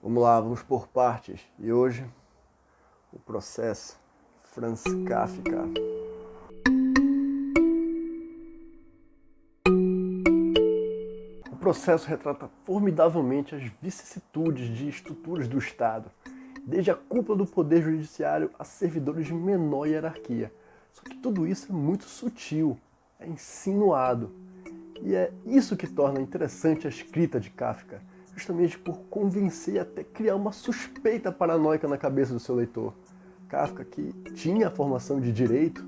Vamos lá, vamos por partes. E hoje, o processo Franz Kafka. O processo retrata formidavelmente as vicissitudes de estruturas do Estado, desde a cúpula do poder judiciário a servidores de menor hierarquia. Só que tudo isso é muito sutil, é insinuado. E é isso que torna interessante a escrita de Kafka, justamente por convencer e até criar uma suspeita paranoica na cabeça do seu leitor. Kafka, que tinha a formação de direito,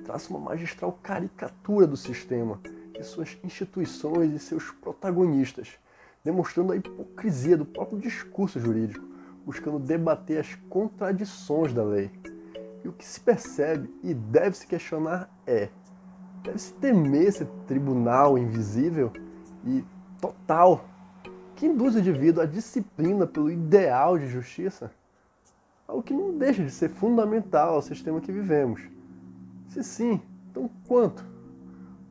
traça uma magistral caricatura do sistema, de suas instituições e seus protagonistas, demonstrando a hipocrisia do próprio discurso jurídico, buscando debater as contradições da lei. E o que se percebe e deve se questionar é: deve-se temer esse tribunal invisível e total que induz o indivíduo à disciplina pelo ideal de justiça? Algo que não deixa de ser fundamental ao sistema que vivemos. Se sim, então quanto?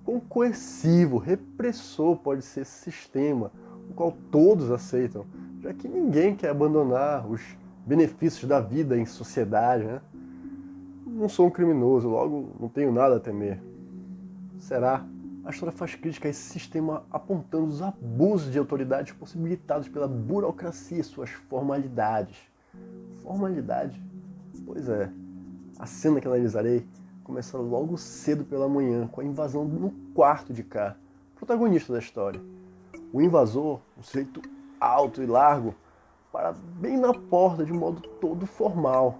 Quão coercivo, repressor pode ser esse sistema, o qual todos aceitam, já que ninguém quer abandonar os benefícios da vida em sociedade, né? Não sou um criminoso, logo não tenho nada a temer. Será? A história faz crítica a esse sistema apontando os abusos de autoridade possibilitados pela burocracia e suas formalidades. Formalidade? Pois é. A cena que analisarei começa logo cedo pela manhã, com a invasão no quarto de K, protagonista da história. O invasor, um sujeito alto e largo, para bem na porta de modo todo formal.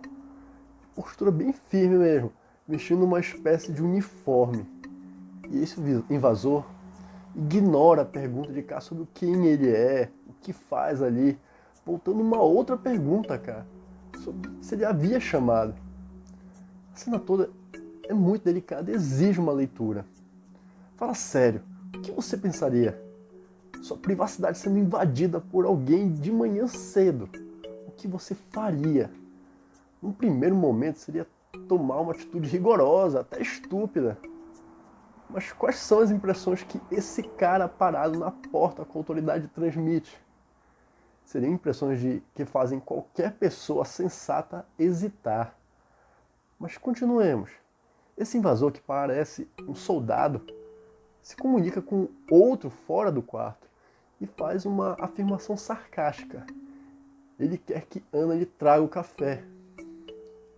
Postura bem firme mesmo, vestindo uma espécie de uniforme. E esse invasor ignora a pergunta de K sobre quem ele é, o que faz ali, voltando uma outra pergunta, cara, sobre se ele havia chamado. A cena toda é muito delicada e exige uma leitura. Fala sério, o que você pensaria? Sua privacidade sendo invadida por alguém de manhã cedo. O que você faria? Num primeiro momento seria tomar uma atitude rigorosa, até estúpida. Mas quais são as impressões que esse cara parado na porta com a autoridade transmite? Seriam impressões de que fazem qualquer pessoa sensata hesitar. Mas continuemos. Esse invasor, que parece um soldado, se comunica com outro fora do quarto e faz uma afirmação sarcástica. Ele quer que Ana lhe traga o café.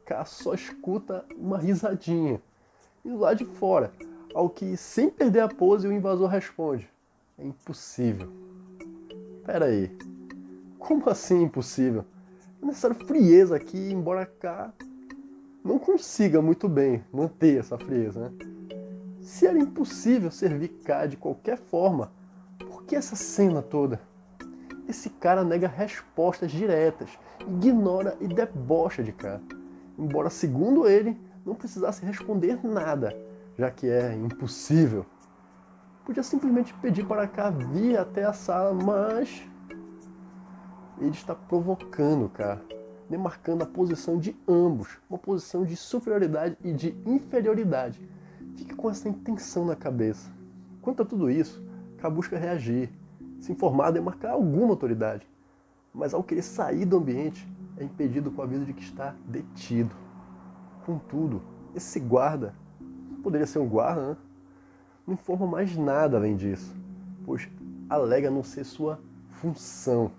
K só escuta uma risadinha. E do lado de fora, ao que, sem perder a pose, o invasor responde: é impossível. Pera aí, como assim impossível? É necessário frieza aqui, embora K não consiga muito bem manter essa frieza, né? Se era impossível servir K de qualquer forma, por que essa cena toda? Esse cara nega respostas diretas, ignora e debocha de K, embora, segundo ele, não precisasse responder nada, já que é impossível. Podia simplesmente pedir para K vir até a sala, mas ele está provocando K, demarcando a posição de ambos, uma posição de superioridade e de inferioridade. Fica com essa intenção na cabeça. Quanto a tudo isso, K busca reagir, se informar, demarcar alguma autoridade. Mas ao querer sair do ambiente, é impedido com o aviso de que está detido. Contudo, esse guarda, poderia ser um guarda, né? Não informa mais nada além disso, pois alega não ser sua função.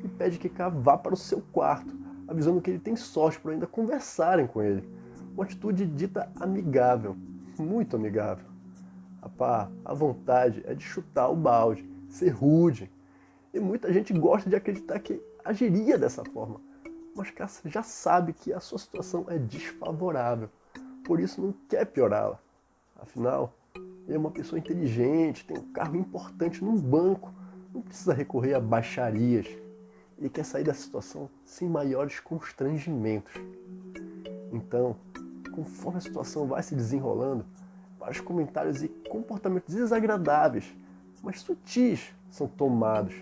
E pede que K vá para o seu quarto, avisando que ele tem sorte por ainda conversarem com ele. Uma atitude dita amigável, muito amigável. A vontade é de chutar o balde, ser rude. E muita gente gosta de acreditar que agiria dessa forma. Mas K já sabe que a sua situação é desfavorável. Por isso não quer piorá-la. Afinal, ele é uma pessoa inteligente, tem um cargo importante num banco. Não precisa recorrer a baixarias. Ele quer sair da situação sem maiores constrangimentos. Então, conforme a situação vai se desenrolando, vários comentários e comportamentos desagradáveis, mas sutis, são tomados.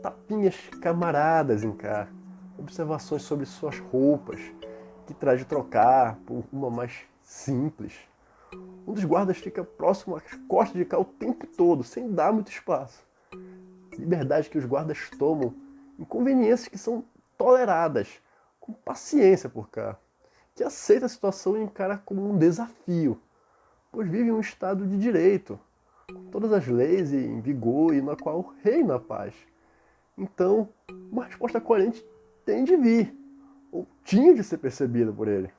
Tapinhas camaradas em K, observações sobre suas roupas, que traz de trocar por uma mais simples. Um dos guardas fica próximo às costas de K o tempo todo, sem dar muito espaço. Liberdade que os guardas tomam Inconveniências que são toleradas com paciência por cá, que aceita a situação e encara como um desafio, pois vive em um estado de direito, com todas as leis em vigor e na qual reina a paz. Então, uma resposta coerente tem de vir, ou tinha de ser percebida por ele.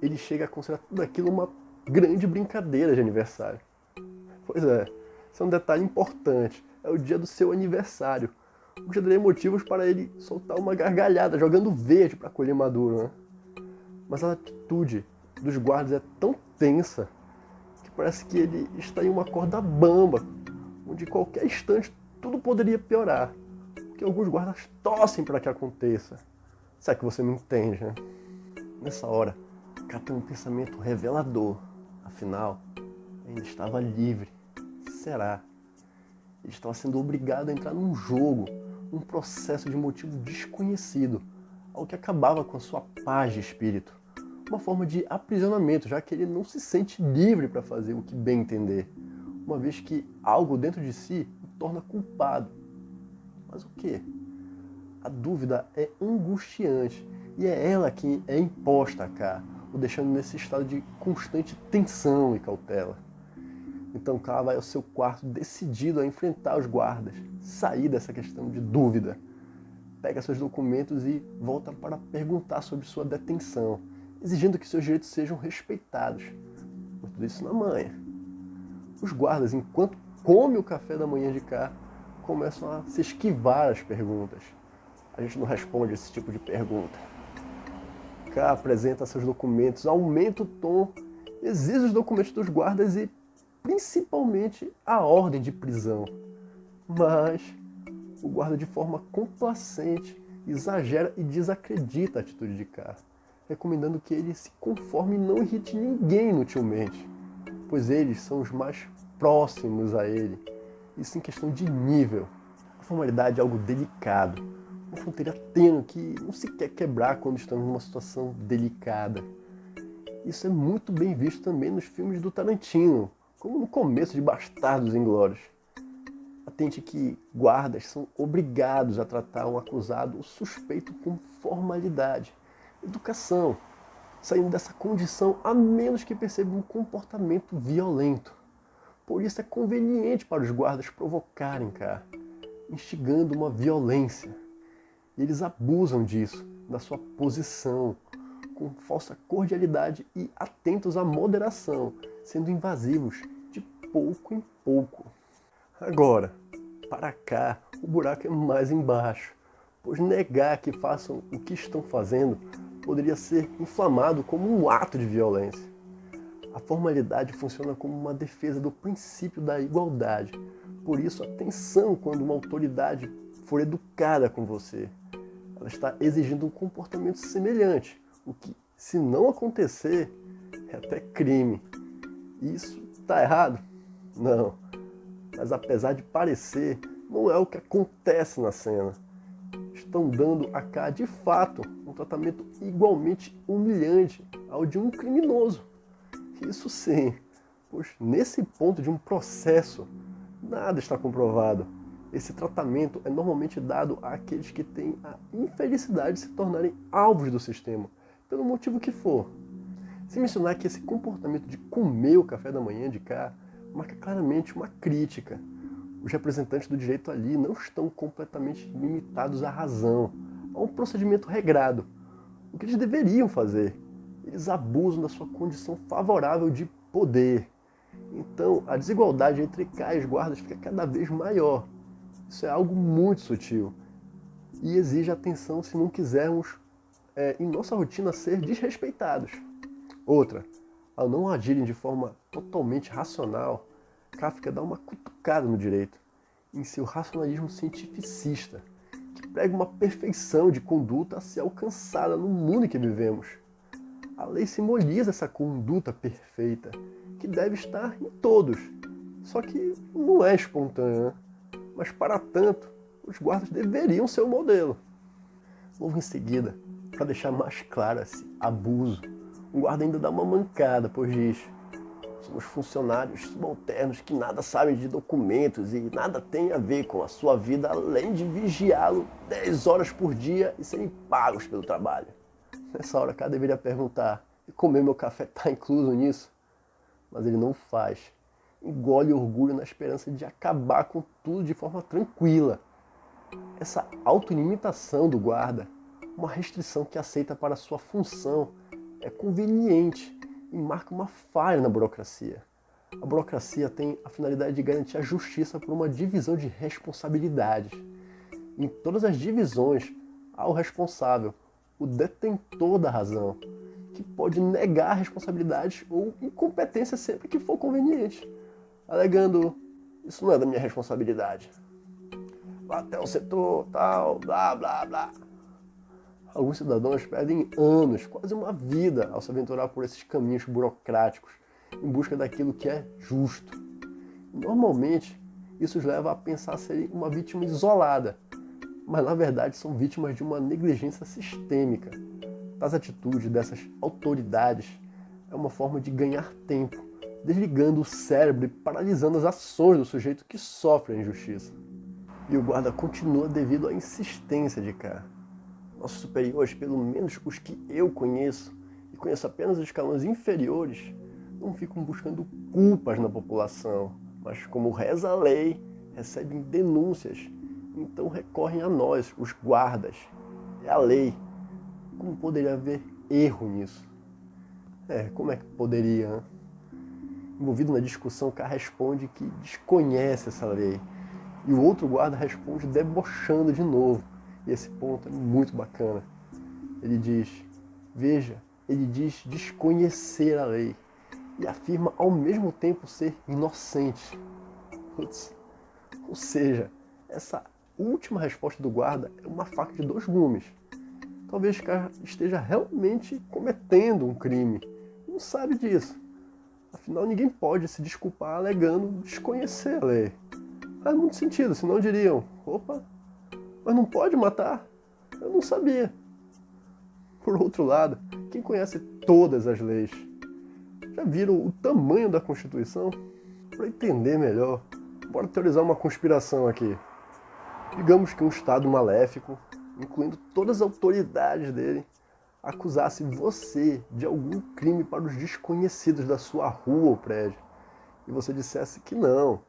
Ele chega a considerar tudo aquilo uma grande brincadeira de aniversário. Pois é, esse é um detalhe importante. É o dia do seu aniversário. O que daria motivos para ele soltar uma gargalhada, jogando verde para colher maduro, né? Mas a atitude dos guardas é tão tensa que parece que ele está em uma corda bamba, onde qualquer instante tudo poderia piorar. Porque alguns guardas torcem para que aconteça. Será que você me entende, né? Nessa hora, cá tem um pensamento revelador. Afinal, ainda estava livre. Será? Ele estava sendo obrigado a entrar num jogo, num processo de motivo desconhecido, algo que acabava com a sua paz de espírito. Uma forma de aprisionamento, já que ele não se sente livre para fazer o que bem entender, uma vez que algo dentro de si o torna culpado. Mas o quê? A dúvida é angustiante e é ela que é imposta cá, o deixando nesse estado de constante tensão e cautela. Então K vai ao seu quarto decidido a enfrentar os guardas, sair dessa questão de dúvida. Pega seus documentos e volta para perguntar sobre sua detenção, exigindo que seus direitos sejam respeitados. Mas tudo isso na manhã. Os guardas, enquanto come o café da manhã de K, começam a se esquivar as perguntas. A gente não responde esse tipo de pergunta. K apresenta seus documentos, aumenta o tom, exige os documentos dos guardas e principalmente a ordem de prisão. Mas o guarda, de forma complacente, exagera e desacredita a atitude de K, recomendando que ele se conforme e não irrite ninguém inutilmente, pois eles são os mais próximos a ele, isso em questão de nível. A formalidade é algo delicado, uma fronteira tênue que não se quer quebrar quando estamos numa situação delicada. Isso é muito bem visto também nos filmes do Tarantino, como no começo de Bastardos Inglórios. Atente que guardas são obrigados a tratar um acusado ou suspeito com formalidade, educação, saindo dessa condição a menos que percebam um comportamento violento. Por isso é conveniente para os guardas provocarem cá, instigando uma violência. E eles abusam disso, da sua posição, com falsa cordialidade e atentos à moderação, sendo invasivos de pouco em pouco. Agora, para cá, o buraco é mais embaixo, pois negar que façam o que estão fazendo poderia ser inflamado como um ato de violência. A formalidade funciona como uma defesa do princípio da igualdade. Por isso, atenção quando uma autoridade for educada com você. Ela está exigindo um comportamento semelhante, o que, se não acontecer, é até crime. Isso está errado? Não. Mas apesar de parecer, não é o que acontece na cena. Estão dando a K, de fato, um tratamento igualmente humilhante ao de um criminoso. Isso sim, pois nesse ponto de um processo, nada está comprovado. Esse tratamento é normalmente dado àqueles que têm a infelicidade de se tornarem alvos do sistema, pelo motivo que for. Se mencionar que esse comportamento de comer o café da manhã de K marca claramente uma crítica. Os representantes do direito ali não estão completamente limitados à razão, a um procedimento regrado. O que eles deveriam fazer? Eles abusam da sua condição favorável de poder. Então, a desigualdade entre K e os guardas fica cada vez maior. Isso é algo muito sutil e exige atenção se não quisermos, em nossa rotina, ser desrespeitados. Outra, ao não agirem de forma totalmente racional, Kafka dá uma cutucada no direito, em seu racionalismo cientificista, que prega uma perfeição de conduta a ser alcançada no mundo em que vivemos. A lei simboliza essa conduta perfeita, que deve estar em todos, só que não é espontânea, mas para tanto, os guardas deveriam ser o modelo. Logo em seguida, para deixar mais claro esse abuso, o guarda ainda dá uma mancada, pois diz: Somos funcionários subalternos que nada sabem de documentos e nada tem a ver com a sua vida além de vigiá-lo 10 horas por dia e serem pagos pelo trabalho. Nessa hora, cara deveria perguntar: e comer meu café está incluso nisso? Mas ele não faz. Engole orgulho na esperança de acabar com tudo de forma tranquila. Essa autolimitação do guarda, uma restrição que aceita para sua função, é conveniente e marca uma falha na burocracia. A burocracia tem a finalidade de garantir a justiça por uma divisão de responsabilidades. Em todas as divisões, há o responsável, o detentor da razão, que pode negar responsabilidades ou incompetência sempre que for conveniente, alegando: isso não é da minha responsabilidade. Vá até o setor, tal, blá, blá, blá. Alguns cidadãos perdem anos, quase uma vida, ao se aventurar por esses caminhos burocráticos, em busca daquilo que é justo. Normalmente, isso os leva a pensar serem uma vítima isolada, mas na verdade são vítimas de uma negligência sistêmica. Tais atitudes dessas autoridades é uma forma de ganhar tempo, desligando o cérebro e paralisando as ações do sujeito que sofre a injustiça. E o guarda continua devido à insistência de cá. Nossos superiores, pelo menos os que eu conheço, e conheço apenas os escalões inferiores, não ficam buscando culpas na população, mas como reza a lei, recebem denúncias, então recorrem a nós, os guardas. É a lei. Como poderia haver erro nisso? Como é que poderia, né? Envolvido na discussão, o cara responde que desconhece essa lei. E o outro guarda responde debochando de novo. E esse ponto é muito bacana. Ele diz: veja, ele diz desconhecer a lei. E afirma ao mesmo tempo ser inocente. Putz. Ou seja, essa última resposta do guarda é uma faca de dois gumes. Talvez o cara esteja realmente cometendo um crime. Não sabe disso. Afinal, ninguém pode se desculpar alegando desconhecer a lei. Faz muito sentido, senão diriam: opa, mas não pode matar? Eu não sabia. Por outro lado, quem conhece todas as leis? Já viram o tamanho da Constituição? Para entender melhor, bora teorizar uma conspiração aqui. Digamos que um Estado maléfico, incluindo todas as autoridades dele, acusasse você de algum crime para os desconhecidos da sua rua ou prédio, e você dissesse que não,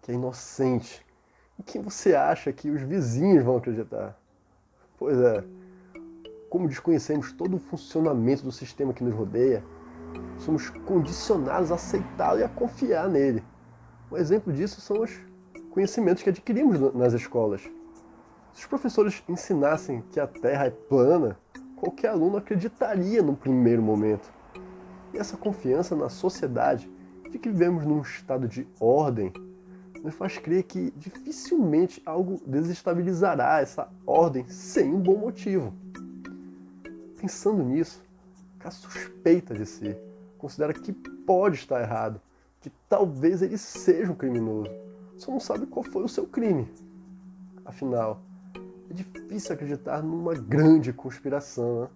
que é inocente. E quem você acha que os vizinhos vão acreditar? Pois é, como desconhecemos todo o funcionamento do sistema que nos rodeia, somos condicionados a aceitá-lo e a confiar nele. Um exemplo disso são os conhecimentos que adquirimos nas escolas. Se os professores ensinassem que a Terra é plana, qualquer aluno acreditaria no primeiro momento. E essa confiança na sociedade de que vivemos num estado de ordem nos faz crer que dificilmente algo desestabilizará essa ordem sem um bom motivo. Pensando nisso, K suspeita de si, considera que pode estar errado, que talvez ele seja um criminoso, só não sabe qual foi o seu crime. Afinal, é difícil acreditar numa grande conspiração, né?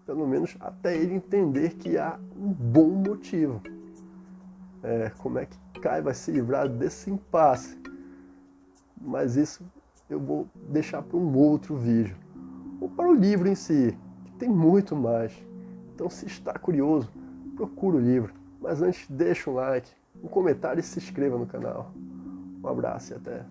Pelo menos até ele entender que há um bom motivo. Como é que Kai vai se livrar desse impasse? Mas isso eu vou deixar para um outro vídeo. Ou para o livro em si, que tem muito mais. Então, se está curioso, procura o livro. Mas antes, deixa um like, um comentário e se inscreva no canal. Um abraço e até.